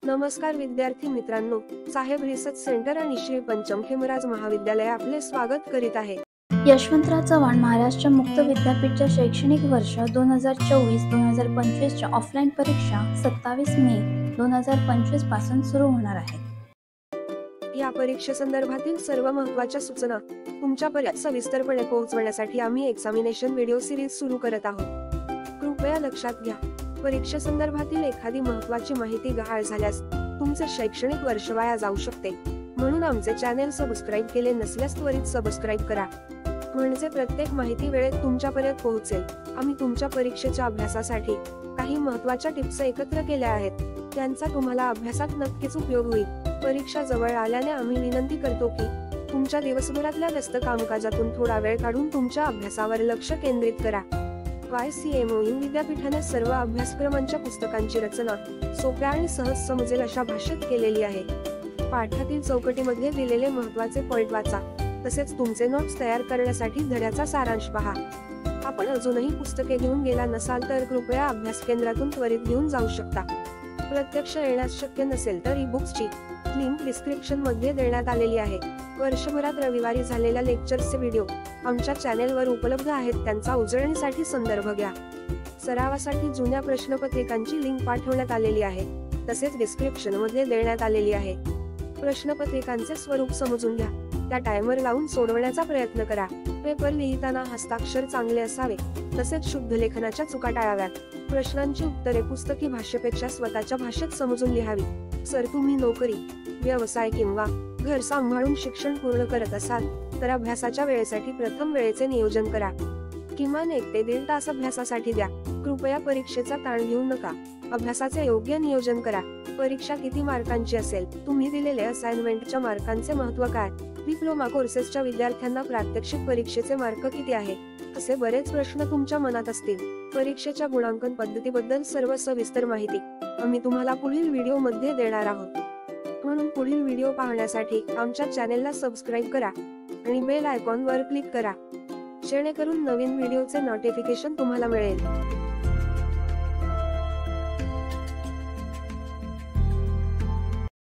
नमस्कार विद्यार्थी मित्रांनो, साहेब रिसर्च सेंटर आणि श्री पंचम खेमराज महाविद्यालय आपले स्वागत करीत आहे। यशवंतराव चव्हाण महाराष्ट्र मुक्त विद्यापीठच्या शैक्षणिक वर्ष 2024-2025 च्या ऑफलाईन परीक्षा 27 मे 2025 पासून सुरू होणार आहेत। या परीक्षेसंदर्भातील सर्व महत्त्वाच्या सूचना तुमच्यापर्यंत सविस्तरपणे पोहोचवण्यासाठी आम्ही एक्झामिनेशन व्हिडिओ सिरीज सुरू करत आहोत। कृपया लक्षात घ्या, परीक्षेसंदर्भातील एखादी महत्त्वाची माहिती गहाळ झाल्यास तुमचे शैक्षणिक वर्ष वाया जाऊ शकते। म्हणून आमचे चॅनेल सबस्क्राईब केले नसल्यास त्वरित सबस्क्राईब करा, म्हणजे प्रत्येक माहिती वेळेत तुमच्यापर्यंत पोहोचेल। आम्ही तुमच्या परीक्षेच्या अभ्यासासाठी काही महत्त्वाच्या टिप्स एकत्र केल्या आहेत, त्यांचा तुम्हाला अभ्यासात नक्कीच उपयोग होईल। परीक्षा जवळ आल्याने आम्ही विनंती करतो की तुमच्या दिवसभरातल्या व्यस्त कामकाजातून थोडा वेळ काढून तुमच्या अभ्यासावर लक्ष केंद्रित करा। YCMOU विद्यापीठाने सर्व अभ्यासक्रमांच्या पुस्तकांची रचना सोप्या आणि सहज समजेल अशा भाषेत केलेली आहे। पाठातील चौकटीमध्ये दिलेले महत्त्वाचे पॉइंट वाचा, तसेच तुमचे नोट्स तयार करण्यासाठी धड्याचा सारांश पहा। आपण अजूनही पुस्तके घेऊन गेला नसाल तर कृपया अभ्यास केंद्रातून त्वरित घेऊन जाऊ शकता। प्रत्यक्ष येण्यास शक्य नसेल तर ई-बुक्सची लिंक डिस्क्रिप्शन मध्ये देण्यात आलेली आहे। वर्षभरात रविवारी झालेल्या लेक्चर्सचे व्हिडिओ आमच्या चॅनेलवर उपलब्ध आहेत, त्यांचा उजळणीसाठी संदर्भ घ्या। सरावासाठी जुन्या प्रश्नपत्रिकांची लिंक पाठवण्यात आलेली आहे, तसेच डिस्क्रिप्शन मध्ये देण्यात आलेली आहे। प्रश्नपत्रिकांचे स्वरूप समजून घ्या, त्या टायमर लावून सोडवण्याचा प्रयत्न करा। पेपर लिहिताना हस्ताक्षर चांगले असावे, तसेच शुद्ध लेखनाच्या चुका टाळाव्यात। प्रश्नांची उत्तरे पुस्तकी भाषेपेक्षा स्वतःच्या भाषेत समजून लिहावी। जर तुम्ही नोकरी, व्यवसाय किंवा घर सांभाळून शिक्षण पूर्ण करत असाल तर अभ्यासाच्या वेळेसाठी प्रथम वेळेचे नियोजन करा। किमान 1 ते 1.5 तास अभ्यासासाठी द्या। कृपया परीक्षेचा ताण घेऊ नका, अभ्यासाचे योग्य नियोजन करा। परीक्षा किती मार्कांची असेल? तुम्ही दिलेले असाइनमेंटच्या मार्कांचे महत्त्व काय? डिप्लोमा कोर्सेसच्या विद्यार्थ्यांना प्रात्यक्षिक परीक्षेचे मार्क किती आहे? असे बरेच प्रश्न तुमच्या मनात असतील। परीक्षेच्या गुणांकन पद्धतीबद्दल सर्व सविस्तर माहिती आम्ही तुम्हाला पुढील व्हिडिओ मध्ये देणार आहोत, म्हणून पुढील व्हिडिओ पाहण्यासाठी आमच्या चॅनेलला सबस्क्राईब करा आणि बेल आयकॉनवर क्लिक करा, जेणेकरून नवीन व्हिडिओचे नोटिफिकेशन तुम्हाला मिळेल।